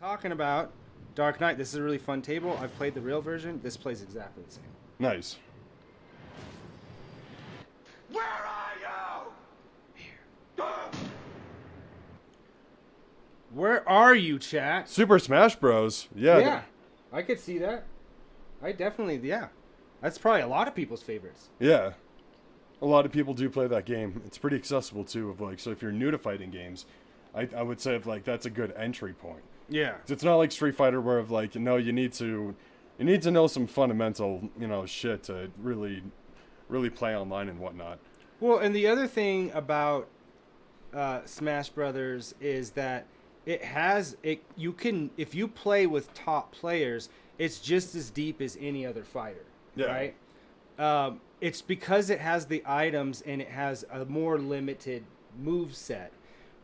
Talking about Dark Knight. This is a really fun table. I've played the real version. This plays exactly the same. Nice. Where are you? Here. Where are you, chat? Super Smash Bros. Yeah. Yeah, I could see that. I definitely, yeah. That's probably a lot of people's favorites. Yeah. A lot of people do play that game. It's pretty accessible too. Of like, so if you're new to fighting games, I would say like that's a good entry point. Yeah. It's not like Street Fighter where of like, you need to know some fundamental, shit to really play online and whatnot. Well, and the other thing about Smash Brothers is that you can, if you play with top players, it's just as deep as any other fighter. Yeah. Right? It's because it has the items and it has a more limited move set.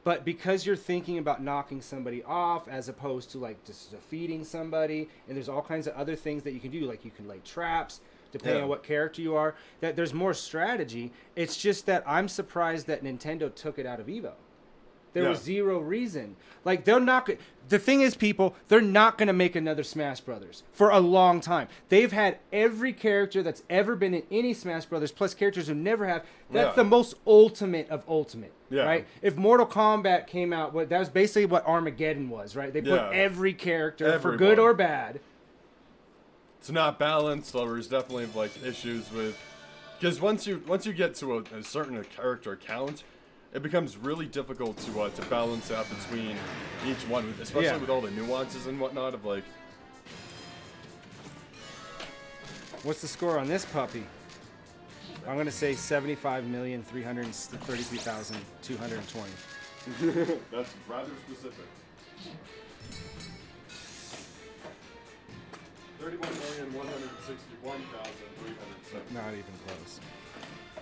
But because you're thinking about knocking somebody off as opposed to like just defeating somebody, and there's all kinds of other things that you can do, like you can lay traps, depending on what character you are, that there's more strategy. It's just that I'm surprised that Nintendo took it out of Evo. There was zero reason. Like, the thing is, people, they're not going to make another Smash Brothers for a long time. They've had every character that's ever been in any Smash Brothers, plus characters who never have. That's the most ultimate of ultimate, right? If Mortal Kombat came out, that was basically what Armageddon was, right? They put every character, for good or bad. It's not balanced. There's definitely like issues with, because once you get to a certain character count, it becomes really difficult to balance out between each one, especially with all the nuances and whatnot of like. What's the score on this puppy? I'm gonna say 75,333,220. That's rather specific. 31,161,307. Not even close.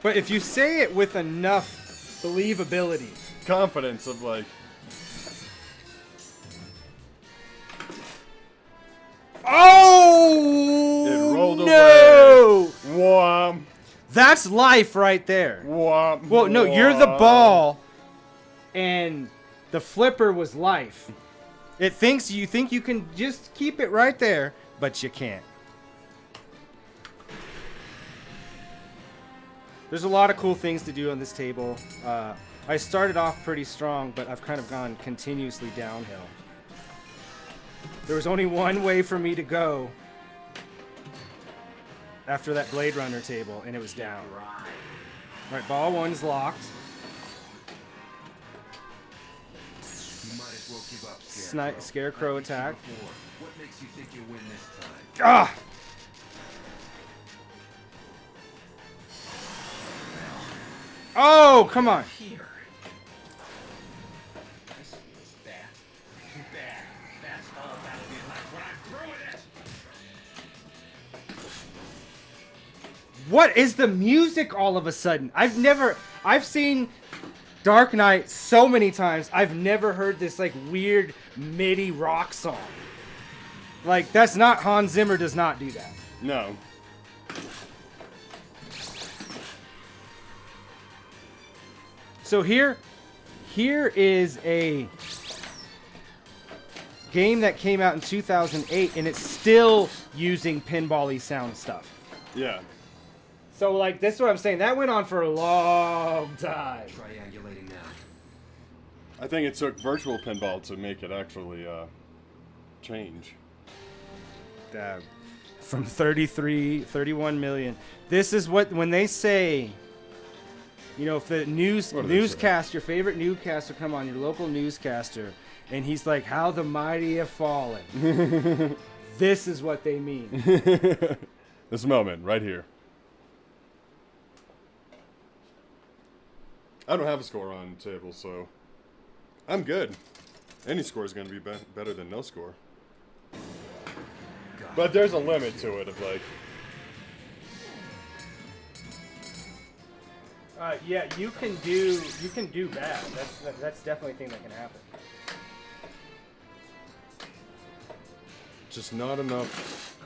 But if you say it with enough believability, confidence of like, oh, it rolled no! Away. Wham. That's life right there. Wham. Well, no, you're the ball, and the flipper was life. You think you can just keep it right there, but you can't. There's a lot of cool things to do on this table. I started off pretty strong, but I've kind of gone continuously downhill. There was only one way for me to go after that Blade Runner table, and it was down. All right, ball one's locked. Scarecrow attack. What makes you think you win this time? Ah! Oh, come on. Here. This is bad. Bad. That's all that'll be like when I'm through with it. What is the music all of a sudden? I've seen Dark Knight so many times. I've never heard this like weird MIDI rock song. Like, that's not, Hans Zimmer does not do that. No. So here is a game that came out in 2008, and it's still using pinball-y sound stuff. Yeah. So, like, this is what I'm saying. That went on for a long time. Triangulating now. I think it took virtual pinball to make it actually change. From 31 million. This is what, when they say, you know, if the newscast, your favorite newscaster come on, your local newscaster, and he's like, how the mighty have fallen. This is what they mean. This moment right here. I don't have a score on the table, so I'm good. Any score is going to be better than no score. But there's a limit to it of like. Yeah, you can do bad. That's definitely a thing that can happen. Just not enough.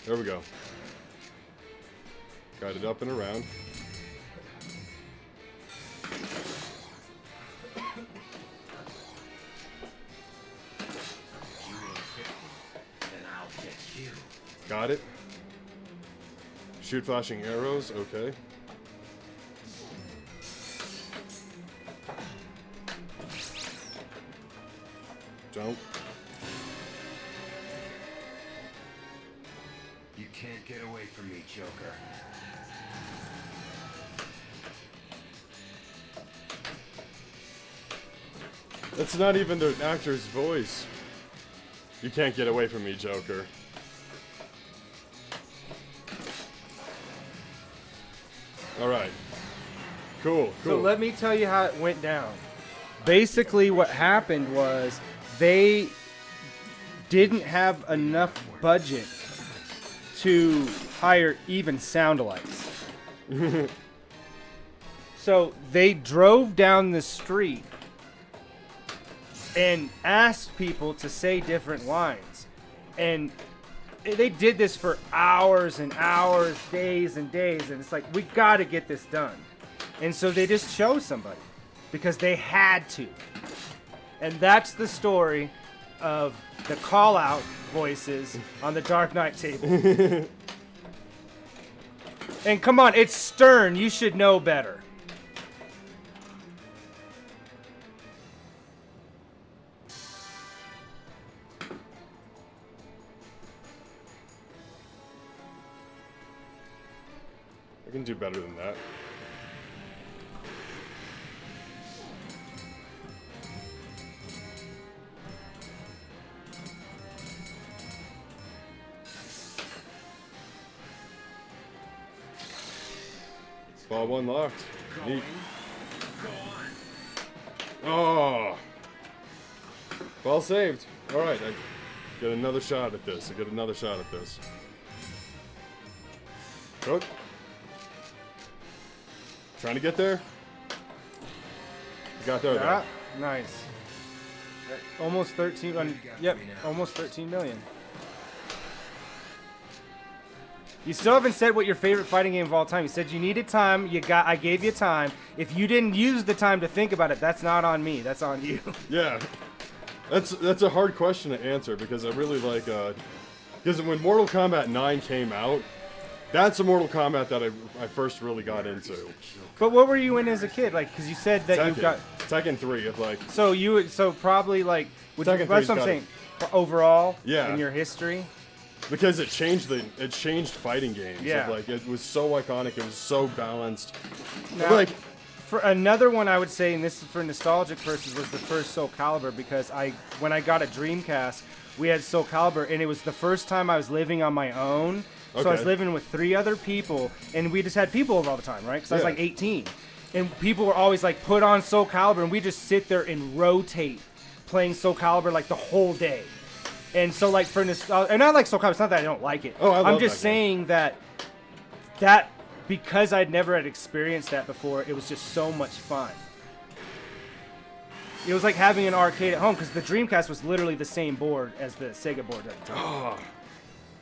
There we go. Got it up and around. Got it. Shoot flashing arrows. Okay. Don't. You can't get away from me, Joker. That's not even the actor's voice. You can't get away from me, Joker. Alright. Cool, cool. So let me tell you how it went down. Basically what happened was they didn't have enough budget to hire even sound-alikes. So they drove down the street and asked people to say different lines. And they did this for hours and hours, days and days, and it's like, we gotta get this done. And so they just chose somebody because they had to. And that's the story of the call-out voices on the Dark Knight table. And come on, it's Stern. You should know better. I can do better than that. Ball one locked. Neat. Oh. Ball saved. All right, I get another shot at this. Hook. Trying to get there. Got there. Yeah, nice. Almost 13. Yep, almost 13 million. You still haven't said what your favorite fighting game of all time. You said you needed time. I gave you time. If you didn't use the time to think about it, that's not on me. That's on you. Yeah, that's a hard question to answer because I really like. Because when Mortal Kombat 9 came out, that's a Mortal Kombat that I first really got into. But what were you in as a kid? Like, because you said that you got Tekken 3. Of like. So probably like. Tekken 3's that's what I'm saying. Overall. Yeah. In your history. Because it changed fighting games. Yeah. Like it was so iconic. It was so balanced. Now, like for another one, I would say, and this is for nostalgic purposes, was the first Soul Calibur because when I got a Dreamcast, we had Soul Calibur, and it was the first time I was living on my own. So I was living with 3 other people, and we just had people over all the time, right? Because I was like 18, and people were always like, "Put on Soul Calibur," and we just sit there and rotate playing Soul Calibur like the whole day. And so, like, for nostalgia, and I like Soul Calibur. It's not that I don't like it. Oh, I love I'm just that saying game. that because I'd never had experienced that before, it was just so much fun. It was like having an arcade at home because the Dreamcast was literally the same board as the Sega board at the time. Oh,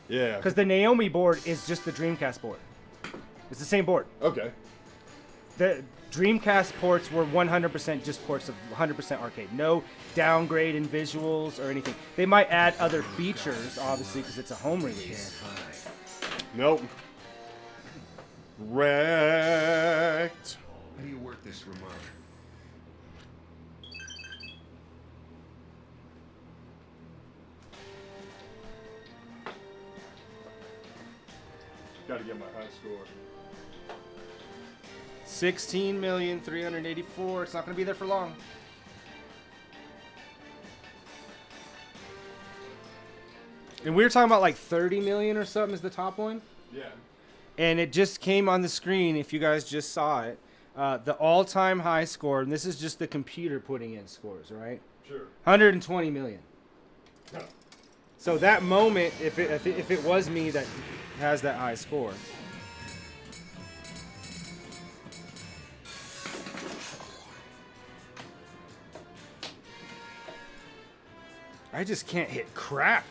yeah. Because the Naomi board is just the Dreamcast board. It's the same board. Okay. The Dreamcast ports were 100% just ports of 100% arcade. No downgrade in visuals or anything. They might add other features, obviously, because it's a home release. Nope. Wrecked. How do you work this remote? Gotta get my high score. 16,384,000. It's not going to be there for long. And we were talking about like 30 million or something is the top one. Yeah. And it just came on the screen, if you guys just saw it. The all-time high score, and this is just the computer putting in scores, right? Sure. 120 million. No. So that moment, if it was me that has that high score. I just can't hit crap.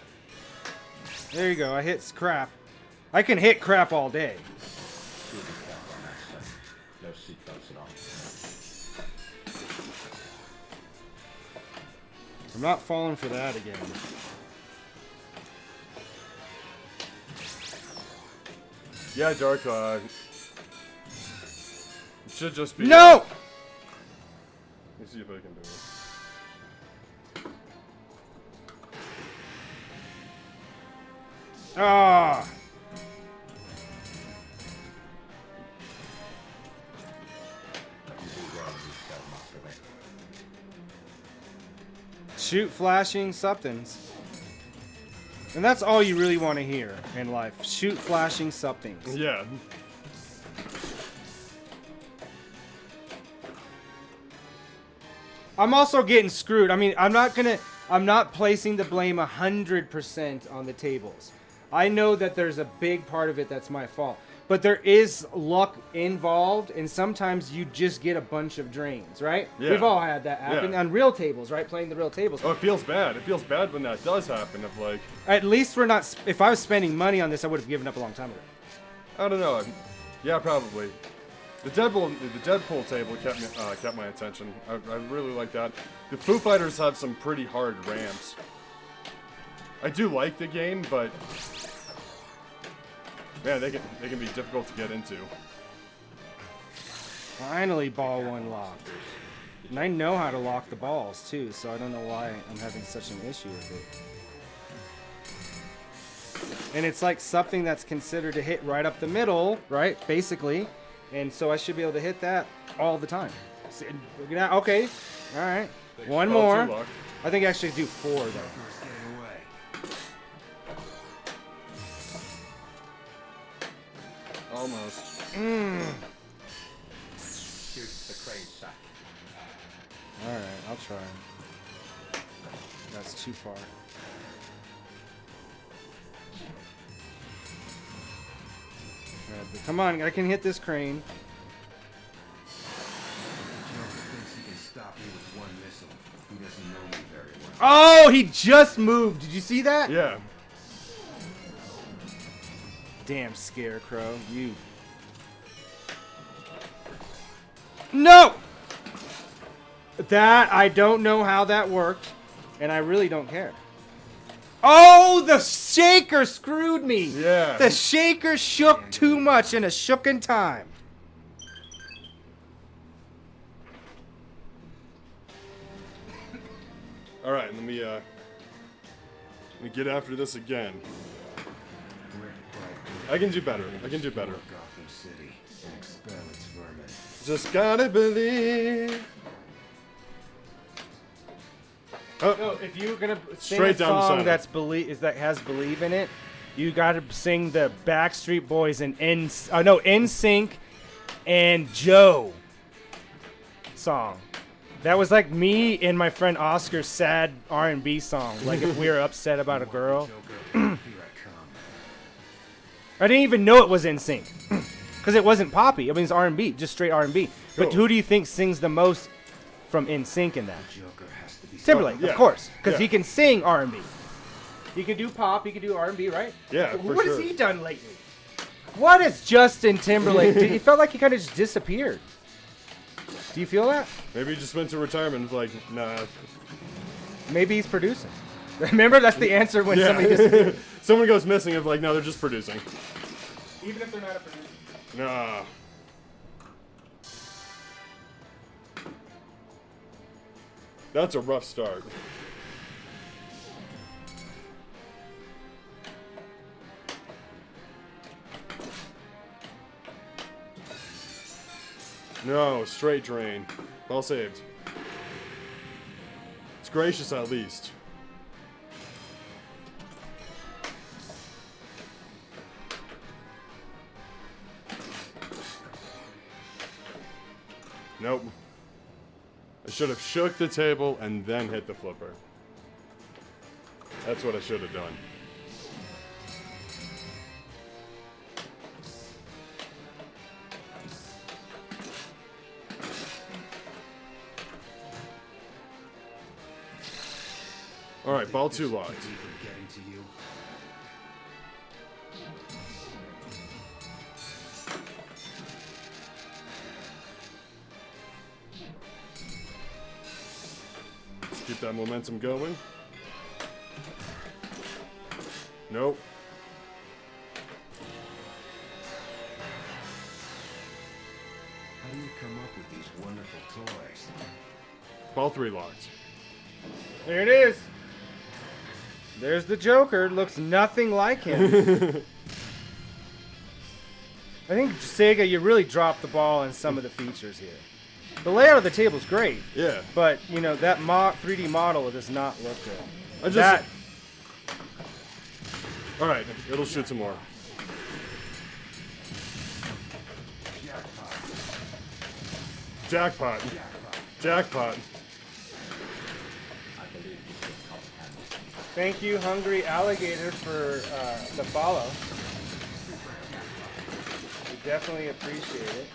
There you go. I hit crap. I can hit crap all day. No seatbelts at all. I'm not falling for that again. Yeah, Dark. It should just be. No! Let me see if I can do it. Ah! Shoot flashing somethings. And that's all you really want to hear in life. Shoot flashing somethings. Yeah. I'm also getting screwed. I mean, I'm not placing the blame 100% on the tables. I know that there's a big part of it that's my fault. But there is luck involved, and sometimes you just get a bunch of drains, right? Yeah. We've all had that happen Yeah. on real tables, right? Playing the real tables. Oh, it feels bad. It feels bad when that does happen. Of like, At least we're not. If I was spending money on this, I would have given up a long time ago. I don't know. Yeah, probably. The Deadpool table kept my attention. I really like that. The Foo Fighters have some pretty hard ramps. I do like the game, but man, they can be difficult to get into. Finally, ball one locked. And I know how to lock the balls too, so I don't know why I'm having such an issue with it. And it's like something that's considered to hit right up the middle, right? Basically. And so I should be able to hit that all the time. See, look at that. Okay. All right. One Ball more. two locked. I think I actually do 4 though. Getting away. Almost. Shoot the crane sack. All right. I'll try. That's too far. Come on, I can hit this crane. Joker thinks he can stop me with one missile. He doesn't know me very well. Oh, he just moved. Did you see that? Yeah. Damn Scarecrow, you. No! That, I don't know how that worked, and I really don't care. Oh, the shaker screwed me. Yeah. The shaker shook too much in a shooken time. All right, let me get after this again. I can do better. I can do better. Gotham City and expel its vermin. Just gotta believe. Oh, No, if you're gonna sing Straight a down the song center. that has believe in it, you gotta sing the Backstreet Boys and NSYNC and Joe song. That was like me and my friend Oscar's sad R&B song. Like if we were upset about a girl. Joker, here I come. I didn't even know it was NSYNC because it wasn't poppy. I mean, it's R&B, just straight R&B. But Cool. who do you think sings the most from NSYNC in that? Joker has to be Timberlake, yeah, of course, because yeah. he can sing R&B. He can do pop, he can do R&B, right? Yeah, for What has sure. he done lately? What is Justin Timberlake? He felt like he kind of just disappeared. Do you feel that? maybe he just went to retirement. Like, nah. Maybe he's producing. Remember, that's the answer when Yeah. somebody disappears. Someone goes missing. Of like, no, they're just producing. Even if they're not a producer. Nah. That's a rough start. No, straight drain. Well saved. It's gracious at least. Nope. I should have shook the table and then hit the flipper. That's what I should have done. All right, ball two locked. Keep me from getting to you. Let's keep that momentum going. Nope. do you come up with these wonderful toys? All 3 locked. There it is. There's the Joker. Looks nothing like him. I think Sega, you really dropped the ball in some of the features here. The layout of the table's great. Yeah. But, you know, that 3D model does not look good. Alright, it'll shoot some more. Jackpot. Jackpot. Thank you, Hungry Alligator, for the follow. We definitely appreciate it.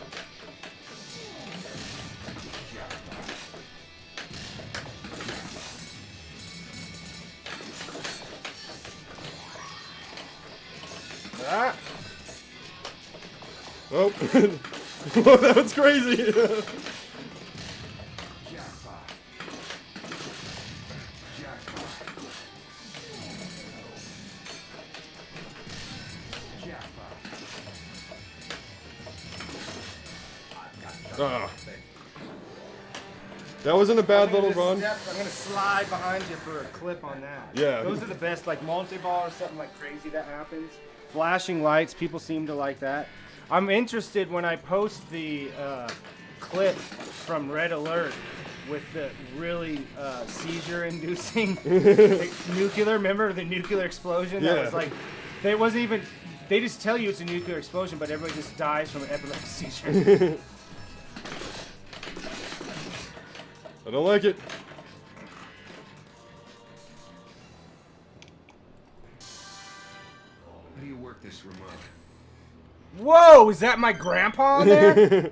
Ah. Oh. That was crazy. Jackpot. Jackpot. Jackpot. Ah. That wasn't a bad little run. I'm gonna slide behind you for a clip on that. Yeah. Those are the best, like multi-ball or something like crazy that happens. Flashing lights, people seem to like that. I'm interested when I post the clip from Red Alert with the really seizure-inducing nuclear. Remember the nuclear explosion? Yeah. That was like, they wasn't even. They just tell you it's a nuclear explosion, but everybody just dies from an epileptic seizure. I don't like it. How do you work this remote? Whoa! Is that my grandpa on there?